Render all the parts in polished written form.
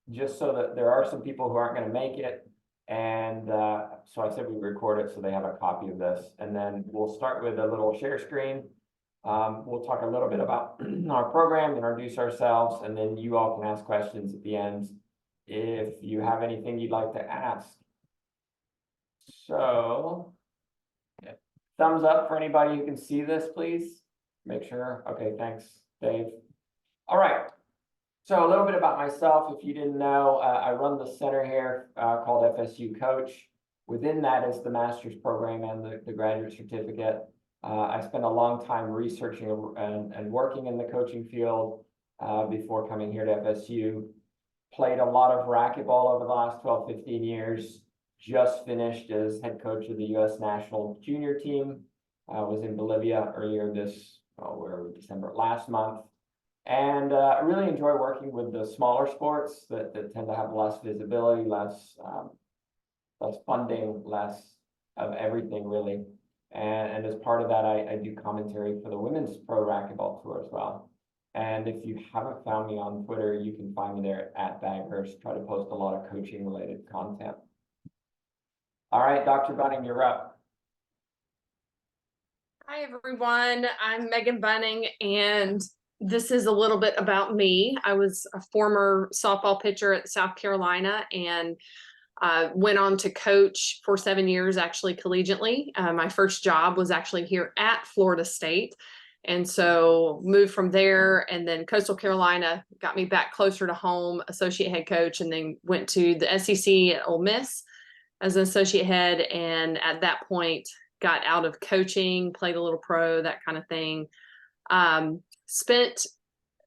just so that there are some people who aren't going to make it. And so I said we record it so they have a copy of this. And then we'll start with a little share screen. We'll talk a little bit about our program, introduce ourselves, and then you all can ask questions at the end if you have anything you'd like to ask. So, thumbs up for anybody who can see this, please. Make sure. Okay, thanks, Dave. All right. So a little bit about myself, if you didn't know, I run the center here called FSU Coach. Within that is the master's program and the graduate certificate. I spent a long time researching and working in the coaching field before coming here to FSU. Played a lot of racquetball over the last 12, 15 years. Just finished as head coach of the U.S. national junior team. Was in Bolivia earlier December last month. And I really enjoy working with the smaller sports that tend to have less visibility, less funding, less of everything really. And as part of that, I do commentary for the Women's Pro Racquetball Tour as well. And if you haven't found me on Twitter, you can find me there at Baghurst. Try to post a lot of coaching related content. All right, Dr. Bunning, you're up. Hi, everyone. I'm Megan Bunning, and this is a little bit about me. I was a former softball pitcher at South Carolina and went on to coach for 7 years, actually collegiately. My first job was actually here at Florida State. And so moved from there, and then Coastal Carolina got me back closer to home, associate head coach, and then went to the SEC at Ole Miss as an associate head. And at that point, got out of coaching, played a little pro, that kind of thing. Spent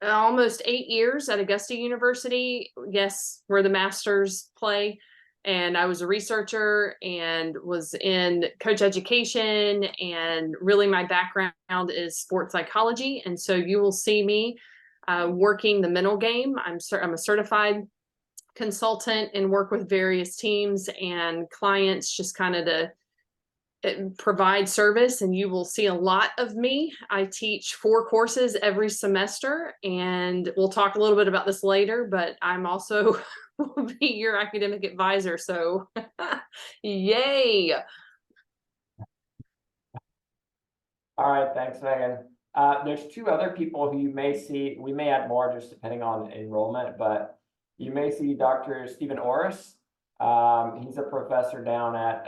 almost 8 years at Augusta University, yes, where the masters play. And I was a researcher and was in coach education, and really my background is sports psychology. And so you will see me working the mental game. I'm a certified consultant and work with various teams and clients just kind of to provide service, and you will see a lot of me. I teach 4 courses every semester, and we'll talk a little bit about this later, but I'm also will be your academic advisor. So yay. All right, thanks, Megan. There's 2 other people who you may see. We may add more just depending on enrollment, but you may see Dr. Stephen Orris. He's a professor down at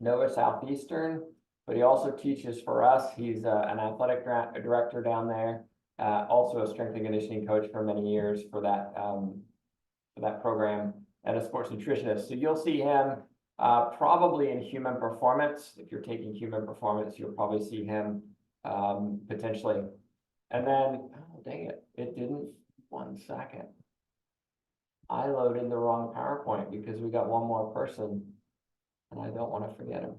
Nova Southeastern, but he also teaches for us. He's an athletic director down there, also a strength and conditioning coach for many years for that program, and a sports nutritionist. So you'll see him probably in human performance. If you're taking human performance, you'll probably see him potentially. And then, oh, dang it, it didn't. 1 second. I loaded the wrong PowerPoint because we got one more person, and I don't want to forget him.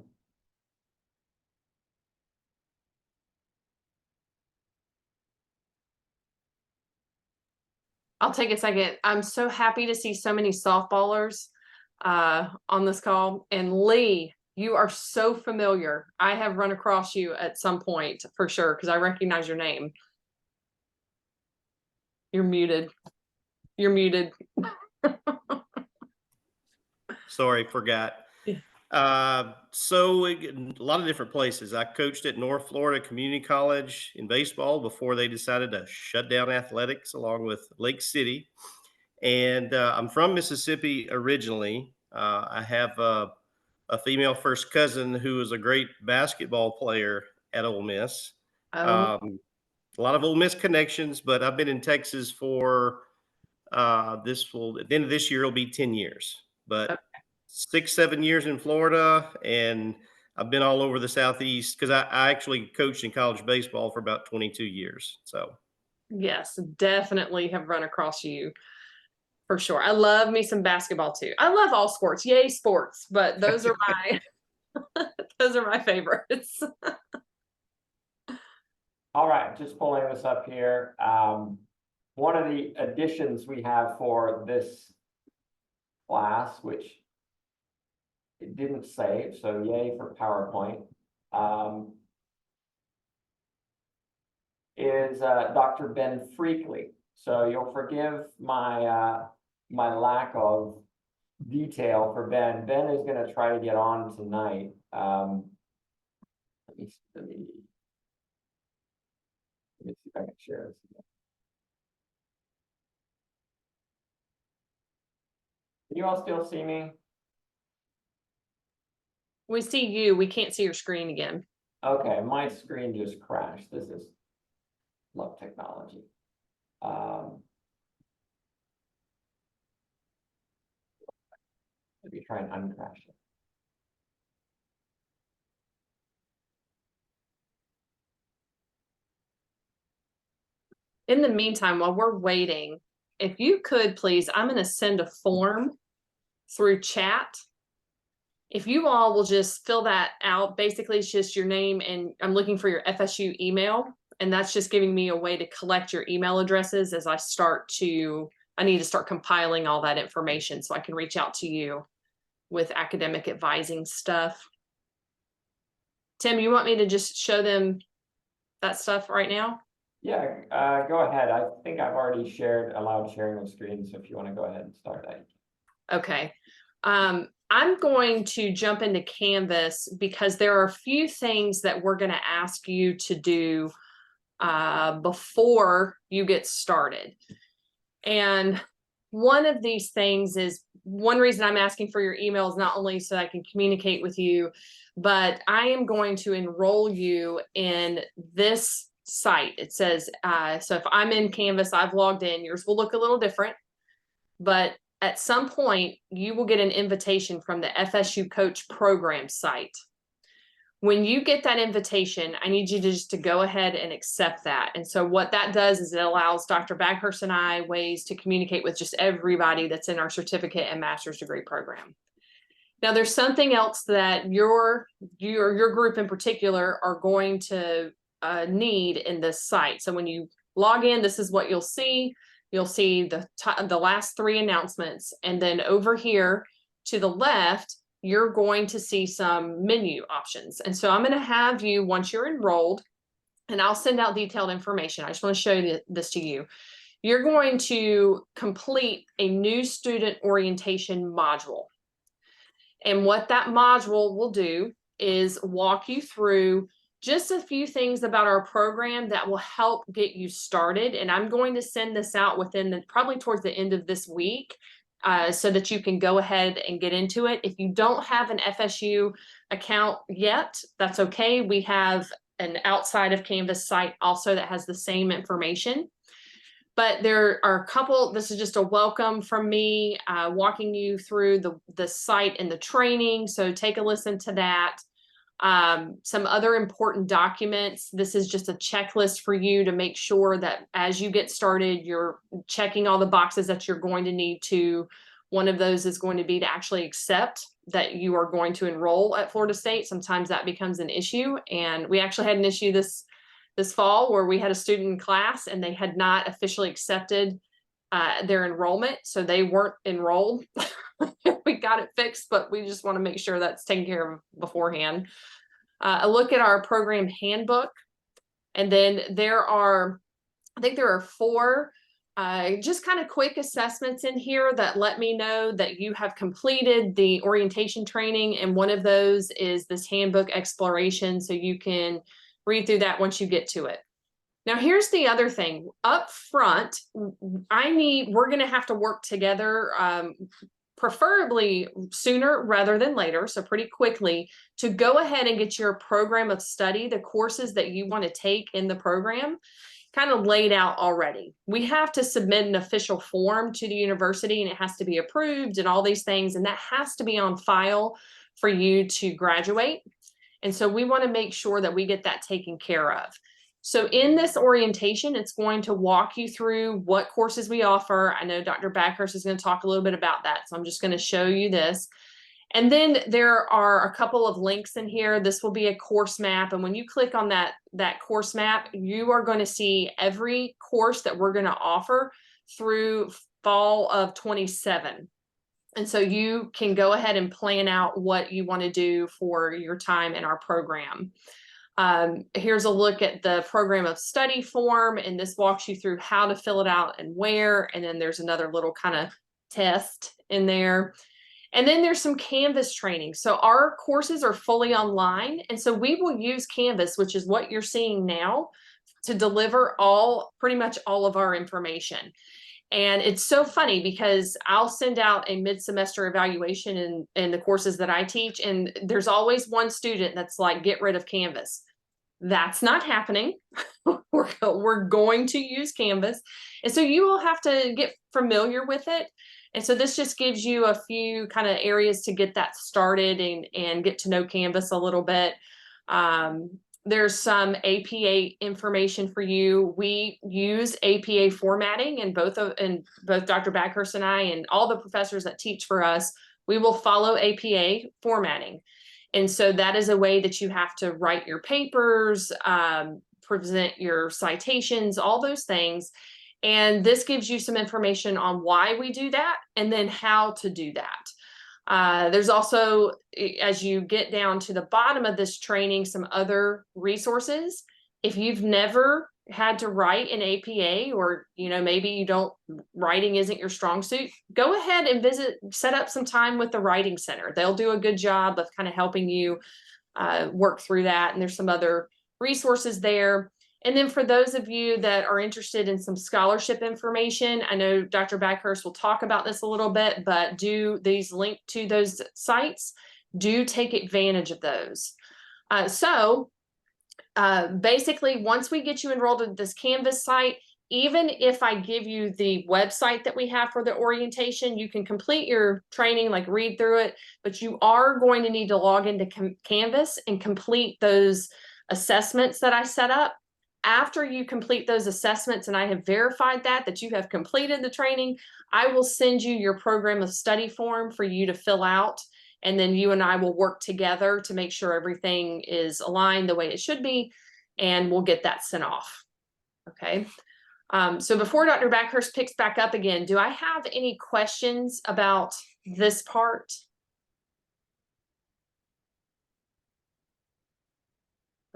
I'll take a second. I'm so happy to see so many softballers on this call. And Lee, you are so familiar. I have run across you at some point for sure, because I recognize your name. You're muted. You're muted. Sorry, forgot. So a lot of different places. I coached at North Florida Community College in baseball before they decided to shut down athletics, along with Lake City. And I'm from Mississippi originally. I have a female first cousin who was a great basketball player at Ole Miss. A lot of Ole Miss connections, but I've been in Texas for at the end of this year, it'll be 10 years. But okay. 6, 7 years in Florida, and I've been all over the Southeast because I actually coached in college baseball for about 22 years. So yes, definitely have run across you for sure. I love me some basketball too. I love all sports. Yay, sports. But those are my those are my favorites. All right, just pulling this up here. One of the additions we have for this class, which it didn't save, so yay for PowerPoint, is Dr. Ben Freakley. So you'll forgive my, my lack of detail for Ben. Ben is gonna try to get on tonight. Let me see if I can share this again. Can you all still see me? We see you, we can't see your screen again. Okay, my screen just crashed. This is love technology. Maybe try and uncrash it. In the meantime, while we're waiting, if you could please, I'm going to send a form through chat. If you all will just fill that out, basically it's just your name, and I'm looking for your FSU email. And that's just giving me a way to collect your email addresses as I need to start compiling all that information so I can reach out to you with academic advising stuff. Tim, you want me to just show them that stuff right now? Yeah, go ahead. I think I've already allowed sharing of screen. So if you want to go ahead and start that. Okay. I'm going to jump into Canvas because there are a few things that we're going to ask you to do before you get started. And one of these things is, one reason I'm asking for your email is not only so I can communicate with you, but I am going to enroll you in this site. It says, so if I'm in Canvas, I've logged in, yours will look a little different, but at some point you will get an invitation from the FSU Coach Program site. When you get that invitation, I need you to just to go ahead and accept that. And so what that does is it allows Dr. Baghurst and I ways to communicate with just everybody that's in our certificate and master's degree program. Now, there's something else that your group in particular are going to need in this site. So when you log in, this is what you'll see. You'll see the last 3 announcements, and then over here to the left, you're going to see some menu options. And so I'm going to have you, once you're enrolled, and I'll send out detailed information. I just want to show this to you. You're going to complete a new student orientation module. And what that module will do is walk you through just a few things about our program that will help get you started. And I'm going to send this out within probably towards the end of this week. So that you can go ahead and get into it. If you don't have an FSU account yet, that's okay. We have an outside of Canvas site also that has the same information. But there are a couple, this is just a welcome from me, walking you through the site and the training. So take a listen to that. Some other important documents. This is just a checklist for you to make sure that as you get started, you're checking all the boxes that you're going to need to. One of those is going to be to actually accept that you are going to enroll at Florida State. Sometimes that becomes an issue. And we actually had an issue this fall where we had a student in class and they had not officially accepted their enrollment. So they weren't enrolled. We got it fixed, but we just want to make sure that's taken care of beforehand. A look at our program handbook. And then I think there are 4 just kind of quick assessments in here that let me know that you have completed the orientation training. And one of those is this handbook exploration. So you can read through that once you get to it. Now, here's the other thing up front. We're going to have to work together, preferably sooner rather than later. So pretty quickly to go ahead and get your program of study, the courses that you want to take in the program, kind of laid out already. We have to submit an official form to the university and it has to be approved and all these things. And that has to be on file for you to graduate. And so we want to make sure that we get that taken care of. So in this orientation, it's going to walk you through what courses we offer. I know Dr. Baghurst is going to talk a little bit about that. So I'm just going to show you this. And then there are a couple of links in here. This will be a course map. And when you click on that course map, you are going to see every course that we're going to offer through fall of 27. And so you can go ahead and plan out what you want to do for your time in our program. Here's a look at the program of study form, and this walks you through how to fill it out and where. And then there's another little kind of test in there. And then there's some Canvas training. So our courses are fully online. And so we will use Canvas, which is what you're seeing now, to deliver pretty much all of our information. And it's so funny because I'll send out a mid-semester evaluation in the courses that I teach, and there's always one student that's like, get rid of Canvas. That's not happening. We're going to use Canvas. And so you will have to get familiar with it. And so this just gives you a few kind of areas to get that started and get to know Canvas a little bit. There's some APA information for you. We use APA formatting, and both Dr. Backhurst and I and all the professors that teach for us, we will follow APA formatting. And so that is a way that you have to write your papers, present your citations, all those things. And this gives you some information on why we do that and then how to do that. There's also, as you get down to the bottom of this training, some other resources. If you've never had to write in APA, or maybe writing isn't your strong suit, go ahead and set up some time with the Writing Center. They'll do a good job of kind of helping you work through that. And there's some other resources there. And then for those of you that are interested in some scholarship information, I know Dr. Backhurst will talk about this a little bit, but these link to those sites. Do take advantage of those. Basically, once we get you enrolled in this Canvas site, even if I give you the website that we have for the orientation, you can complete your training, like read through it, but you are going to need to log into Canvas and complete those assessments that I set up. After you complete those assessments and I have verified that you have completed the training, I will send you your program of study form for you to fill out. And then you and I will work together to make sure everything is aligned the way it should be, and we'll get that sent off. Okay. So before Dr. Backhurst picks back up again, do I have any questions about this part?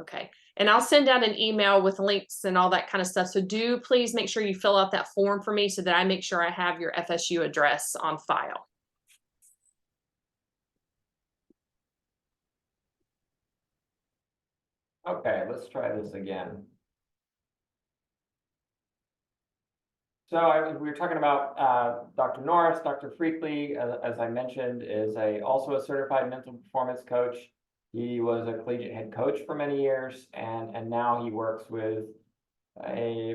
Okay. And I'll send out an email with links and all that kind of stuff. So do please make sure you fill out that form for me so that I make sure I have your FSU address on file. Okay, let's try this again. So we were talking about Dr. Norris. Dr. Freakley, as I mentioned, is also a certified mental performance coach. He was a collegiate head coach for many years, and now he works with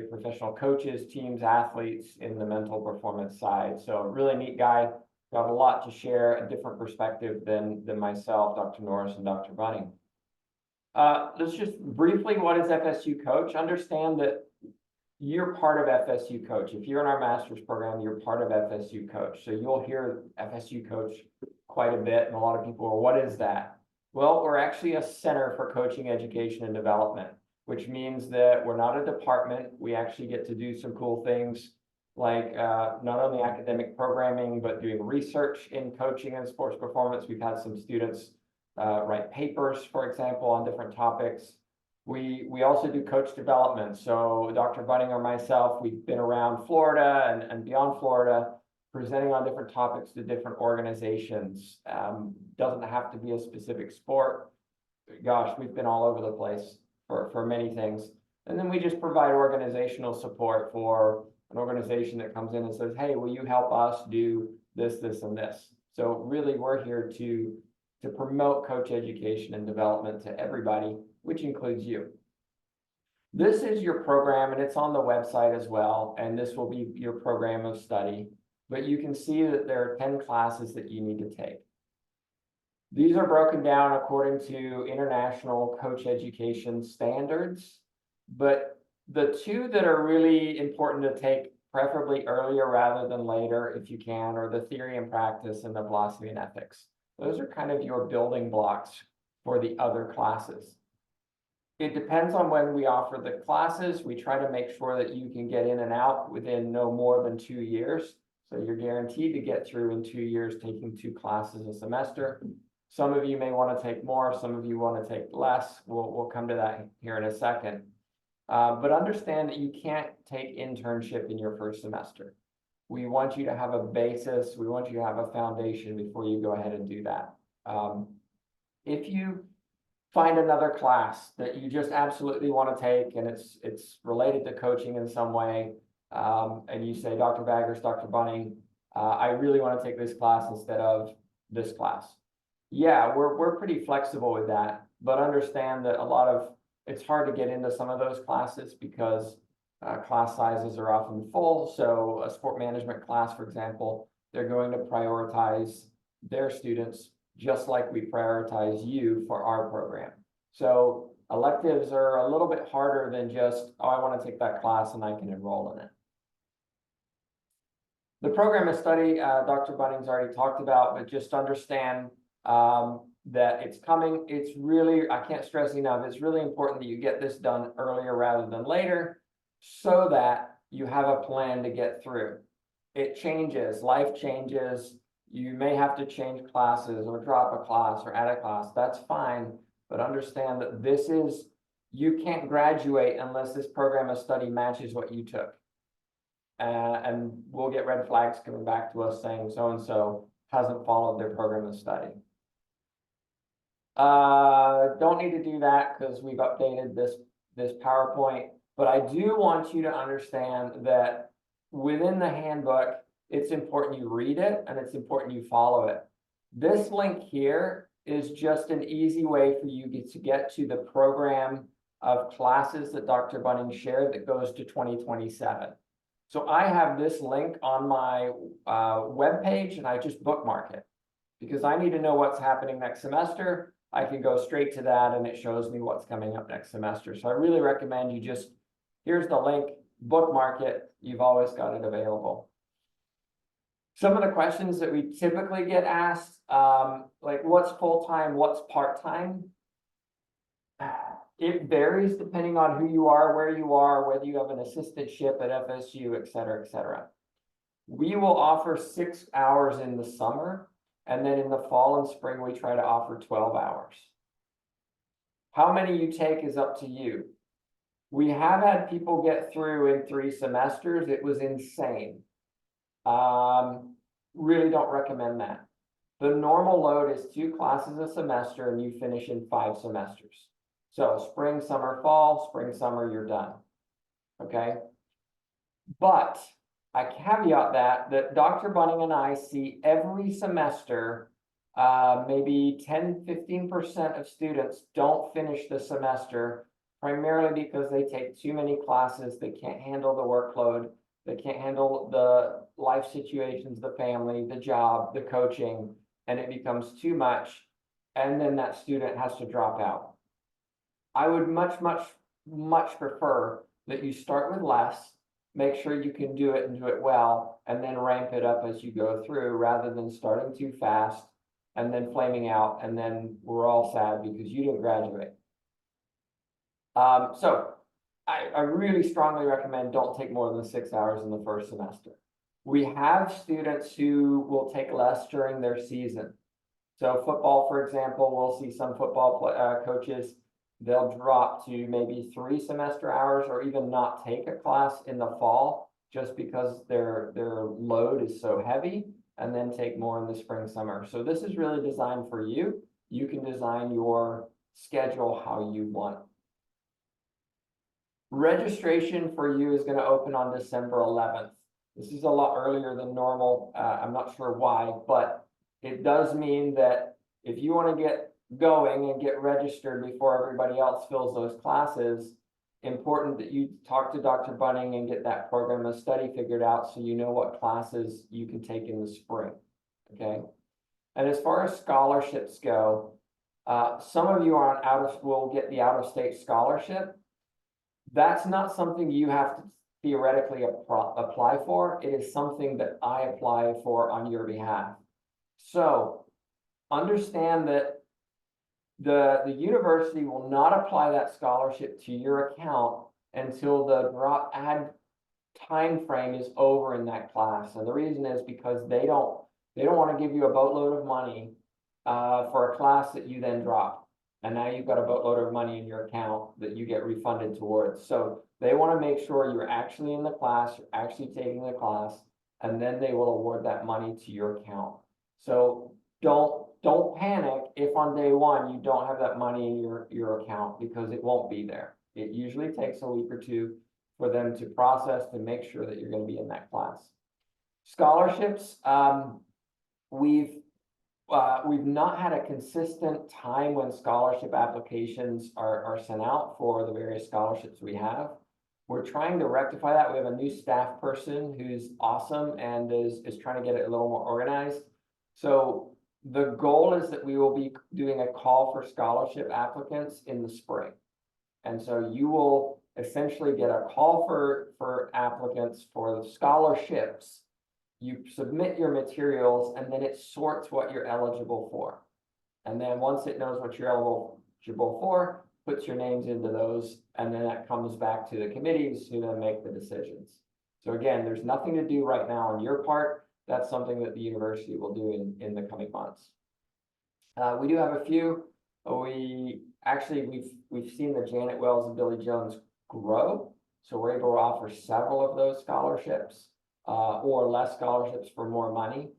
professional coaches, teams, athletes in the mental performance side. So a really neat guy, got a lot to share, a different perspective than myself, Dr. Norris, and Dr. Bunning. Let's just briefly, what is FSU Coach? Understand that you're part of FSU Coach. If you're in our master's program, you're part of FSU Coach. So you'll hear FSU Coach quite a bit, and a lot of people are, what is that? Well, we're actually a center for coaching, education, and development, which means that we're not a department. We actually get to do some cool things like not only academic programming, but doing research in coaching and sports performance. We've had some students write papers, for example, on different topics. We also do coach development. So Dr. Bunning or myself, we've been around Florida and beyond Florida, presenting on different topics to different organizations. Doesn't have to be a specific sport. Gosh, we've been all over the place for many things. And then we just provide organizational support for an organization that comes in and says, hey, will you help us do this, this, and this? So really, we're here to promote coach education and development to everybody, which includes you. This is your program, and it's on the website as well, and this will be your program of study. But you can see that there are 10 classes that you need to take. These are broken down according to international coach education standards, but the two that are really important to take, preferably earlier rather than later if you can, are the theory and practice and the philosophy and ethics. Those are kind of your building blocks for the other classes. It depends on when we offer the classes. We try to make sure that you can get in and out within no more than 2 years. So you're guaranteed to get through in 2 years, taking 2 classes a semester. Some of you may want to take more, some of you want to take less. We'll come to that here in a second. But understand that you can't take internship in your first semester. We want you to have a basis. We want you to have a foundation before you go ahead and do that. If you find another class that you just absolutely want to take and it's related to coaching in some way, and you say, Dr. Baggers, Dr. Bunning, I really want to take this class instead of this class. Yeah, we're pretty flexible with that, but understand that it's hard to get into some of those classes because class sizes are often full. So a sport management class, for example, they're going to prioritize their students just like we prioritize you for our program. So electives are a little bit harder than just, oh, I want to take that class and I can enroll in it. The program of study, Dr. Bunning's already talked about, but just understand that it's coming. It's really, I can't stress enough, it's really important that you get this done earlier rather than later so that you have a plan to get through. It changes, life changes. You may have to change classes or drop a class or add a class. That's fine, but understand that you can't graduate unless this program of study matches what you took. And we'll get red flags coming back to us saying so-and-so hasn't followed their program of study. Don't need to do that because we've updated this PowerPoint, but I do want you to understand that within the handbook, it's important you read it and it's important you follow it. This link here is just an easy way for you to get to the program of classes that Dr. Bunning shared that goes to 2027. So I have this link on my web page and I just bookmark it because I need to know what's happening next semester. I can go straight to that and it shows me what's coming up next semester. So I really recommend you here's the link, bookmark it. You've always got it available. Some of the questions that we typically get asked, like what's full-time, what's part-time? It varies depending on who you are, where you are, whether you have an assistantship at FSU, et cetera, et cetera. We will offer 6 hours in the summer, and then in the fall and spring, we try to offer 12 hours. How many you take is up to you. We have had people get through in 3 semesters. It was insane. Really don't recommend that. The normal load is 2 classes a semester and you finish in 5 semesters. So spring, summer, fall, spring, summer, you're done. Okay. But I caveat that Dr. Bunning and I see every semester, maybe 10–15% of students don't finish the semester, primarily because they take too many classes. They can't handle the workload. They can't handle the life situations, the family, the job, the coaching, and it becomes too much. And then that student has to drop out. I would much prefer that you start with less, make sure you can do it and do it well, and then ramp it up as you go through rather than starting too fast and then flaming out. And then we're all sad because you didn't graduate. So I really strongly recommend don't take more than 6 hours in the first semester. We have students who will take less during their season. So football, for example, we'll see some football coaches, they'll drop to maybe 3 semester hours or even not take a class in the fall just because their load is so heavy, and then take more in the spring, summer. So this is really designed for you. You can design your schedule how you want. Registration for you is going to open on December 11th. This is a lot earlier than normal. I'm not sure why, but it does mean that if you want to get going and get registered before everybody else fills those classes, important that you talk to Dr. Bunning and get that program of study figured out so you know what classes you can take in the spring. Okay. And as far as scholarships go, some of you will get the out-of-state scholarship. That's not something you have to theoretically apply for. It is something that I apply for on your behalf. So understand that the university will not apply that scholarship to your account until the add time frame is over in that class. And the reason is because they don't want to give you a boatload of money for a class that you then drop. And now you've got a boatload of money in your account that you get refunded towards. So they want to make sure you're actually in the class, you're actually taking the class, and then they will award that money to your account. So don't panic if on day one you don't have that money in your account, because it won't be there. It usually takes a week or two for them to process to make sure that you're going to be in that class. Scholarships, we've not had a consistent time when scholarship applications are sent out for the various scholarships we have. We're trying to rectify that. We have a new staff person who's awesome and is trying to get it a little more organized. So the goal is that we will be doing a call for scholarship applicants in the spring. And so you will essentially get a call for applicants for the scholarships. You submit your materials and then it sorts what you're eligible for. And then once it knows what you're eligible for, puts your names into those, and then that comes back to the committees who then make the decisions. So again, there's nothing to do right now on your part. That's something that the university will do in the coming months. We do have a few. We've seen the Janet Wells and Billy Jones grow. So we're able to offer several of those scholarships. Or less scholarships for more money.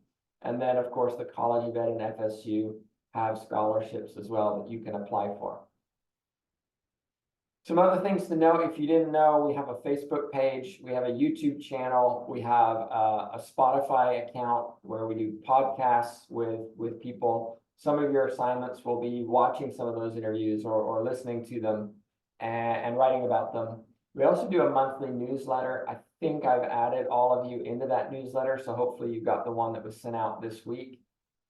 And then, of course, the College of Ed and FSU have scholarships as well that you can apply for. Some other things to note, if you didn't know, we have a Facebook page, we have a YouTube channel, we have a Spotify account where we do podcasts with people. Some of your assignments will be watching some of those interviews or listening to them and writing about them. We also do a monthly newsletter. I think I've added all of you into that newsletter, so hopefully you got the one that was sent out this week.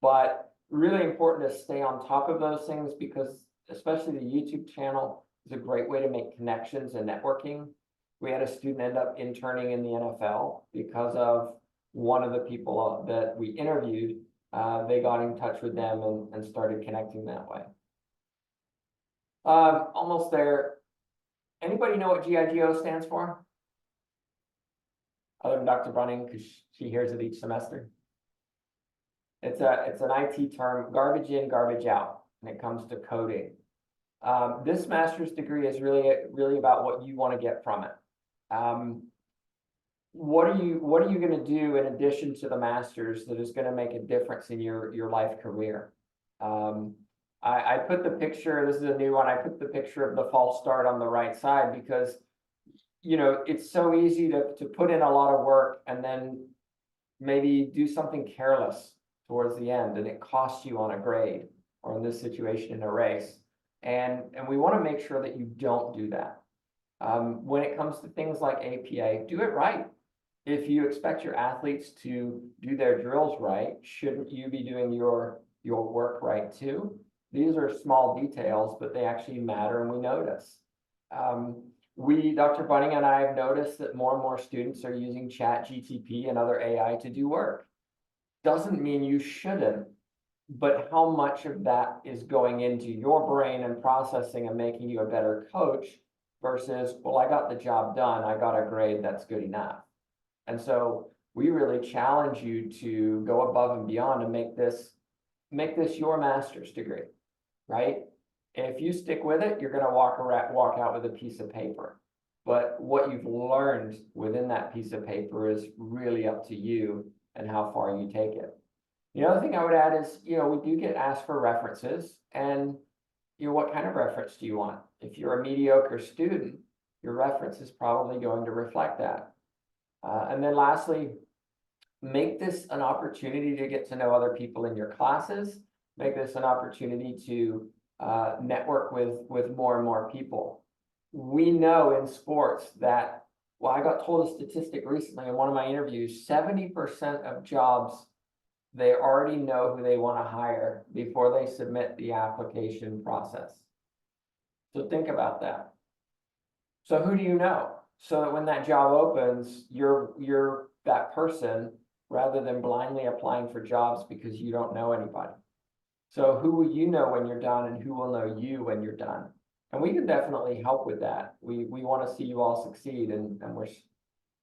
But really important to stay on top of those things, because especially the YouTube channel is a great way to make connections and networking. We had a student end up interning in the NFL because of one of the people that we interviewed. They got in touch with them and started connecting that way. Almost there. Anybody know what GIGO stands for? Other than Dr. Bunning, because she hears it each semester. It's an IT term, garbage in, garbage out, when it comes to coding. This master's degree is really about what you want to get from it. What are you going to do in addition to the master's that is going to make a difference in your life career? I put the picture, this is a new one, I put the picture of the false start on the right side because, you know, it's so easy to put in a lot of work and then maybe do something careless towards the end, and it costs you on a grade, or in this situation, in a race. And we want to make sure that you don't do that. When it comes to things like APA, do it right. If you expect your athletes to do their drills right, shouldn't you be doing your work right too? These are small details, but they actually matter, and we notice. Dr. Bunning and I have noticed that more and more students are using ChatGPT and other AI to do work. Doesn't mean you shouldn't, but how much of that is going into your brain and processing and making you a better coach versus, well, I got the job done, I got a grade, that's good enough. And so we really challenge you to go above and beyond to make this your master's degree, right? If you stick with it, you're going to walk out with a piece of paper. But what you've learned within that piece of paper is really up to you and how far you take it. The other thing I would add is, you know, we do get asked for references, and you know, what kind of reference do you want? If you're a mediocre student, your reference is probably going to reflect that. And then lastly, make this an opportunity to get to know other people in your classes. Make this an opportunity to network with more and more people. We know in sports that, well, I got told a statistic recently in one of my interviews, 70% of jobs, they already know who they want to hire before they submit the application process. So think about that. So who do you know? So that when that job opens, you're that person, rather than blindly applying for jobs because you don't know anybody. So who will you know when you're done, and who will know you when you're done? And we can definitely help with that. We want to see you all succeed, and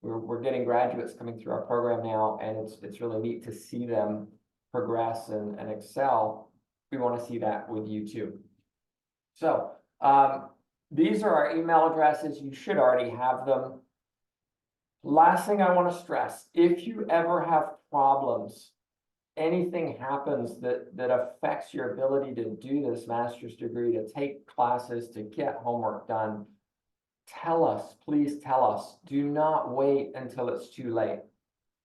we're getting graduates coming through our program now, and it's really neat to see them progress and excel. we want to see that with you too. So, these are our email addresses. You should already have them. Last thing I want to stress, if you ever have problems, anything happens that affects your ability to do this master's degree, to take classes, to get homework done, tell us, please tell us. Do not wait until it's too late.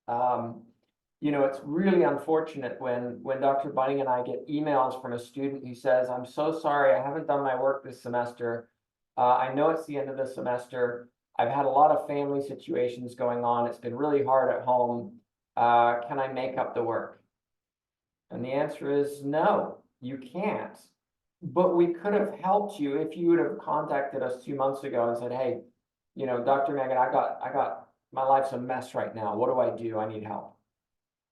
You know, it's really unfortunate when Dr. Bunning and I get emails from a student who says, I'm so sorry, I haven't done my work this semester. I know it's the end of the semester. I've had a lot of family situations going on. It's been really hard at home. Can I make up the work? And the answer is no, you can't. But we could have helped you if you would have contacted us 2 months ago and said, hey, you know, Dr. Megan, I got, my life's a mess right now. What do I do? I need help.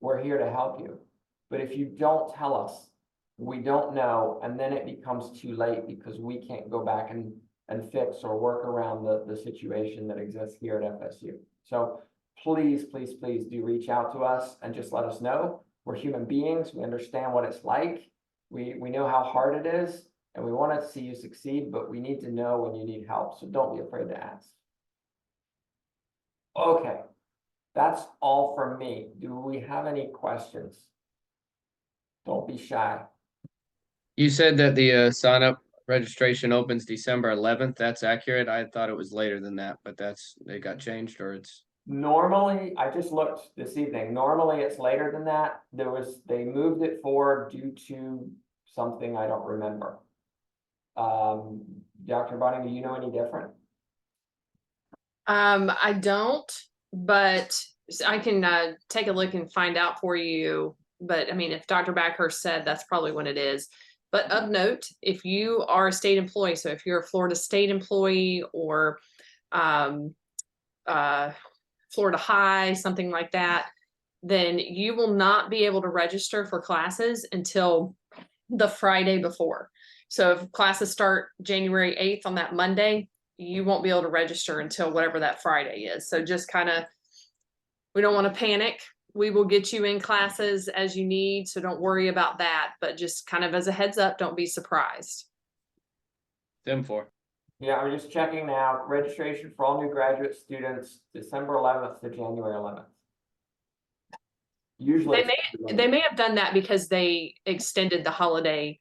We're here to help you. But if you don't tell us, we don't know, and then it becomes too late because we can't go back and fix or work around the situation that exists here at FSU. So please, please, please do reach out to us and just let us know. We're human beings. We understand what it's like. We know how hard it is, and we want to see you succeed, but we need to know when you need help. So don't be afraid to ask. Okay, that's all from me. Do we have any questions? Don't be shy. You said that the sign up registration opens December 11th. That's accurate. I thought it was later than that, but it got changed, or it's Normally, I just looked this evening. Normally it's later than that. They moved it forward due to something I don't remember. Dr. Bunning, do you know any different? I don't, but I can take a look and find out for you. But I mean, if Dr. Backhurst said, that's probably when it is. But of note, if you are a state employee, so if you're a Florida State employee or Florida High, something like that, then you will not be able to register for classes until the Friday before. So if classes start January 8th on that Monday, you won't be able to register until whatever that Friday is. So just kind of, we don't want to panic. We will get you in classes as you need. So don't worry about that. But just kind of as a heads up, don't be surprised. them for. Yeah, I'm just checking now. Registration for all new graduate students, December 11th to January 11th. Usually They may have done that because they extended the holiday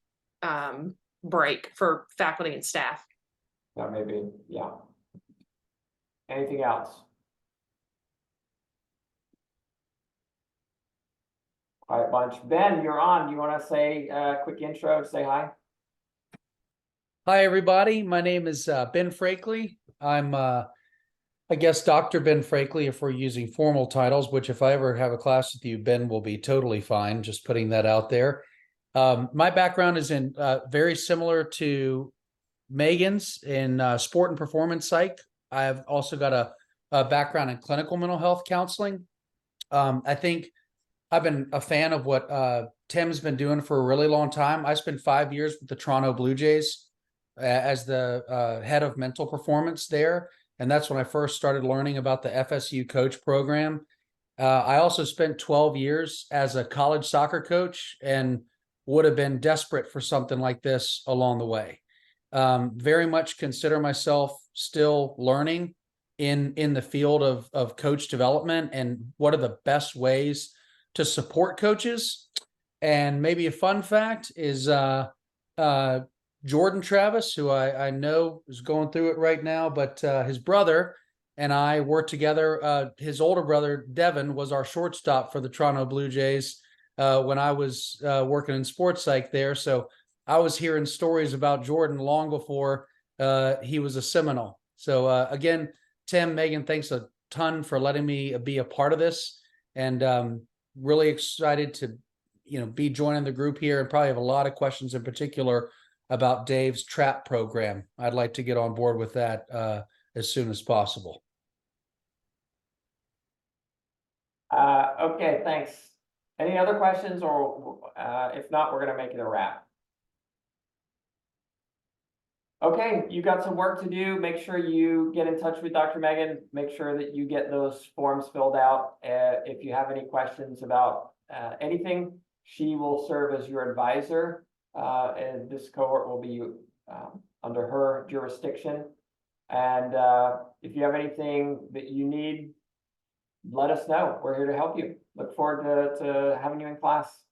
break for faculty and staff. that may be, yeah. Anything else? All right, bunch. Ben, you're on. You want to say a quick intro, say hi? Hi, everybody. My name is Ben Frakley. I'm, I guess, Dr. Ben Frakley if we're using formal titles, which if I ever have a class with you, Ben will be totally fine, just putting that out there. My background is in very similar to Megan's in sport and performance psych. I've also got a background in clinical mental health counseling. I think I've been a fan of what Tim's been doing for a really long time. I spent 5 years with the Toronto Blue Jays as the head of mental performance there. And that's when I first started learning about the FSU coach program. I also spent 12 years as a college soccer coach and would have been desperate for something like this along the way. Very much consider myself still learning in the field of coach development and what are the best ways to support coaches. And maybe a fun fact is Jordan Travis, who I know is going through it right now, but his brother and I worked together. His older brother, Devin, was our shortstop for the Toronto Blue Jays when I was working in sports psych there. So I was hearing stories about Jordan long before he was a Seminole. So again, Tim, Megan, thanks a ton for letting me be a part of this, and really excited to be joining the group here, and probably have a lot of questions in particular about Dave's TRAP program. I'd like to get on board with that as soon as possible. Okay, thanks. Any other questions, or if not, we're going to make it a wrap. Okay, you got some work to do. Make sure you get in touch with Dr. Megan. Make sure that you get those forms filled out. If you have any questions about anything, she will serve as your advisor. and this cohort will be under her jurisdiction. And if you have anything that you need, let us know. We're here to help you. Look forward to having you in class.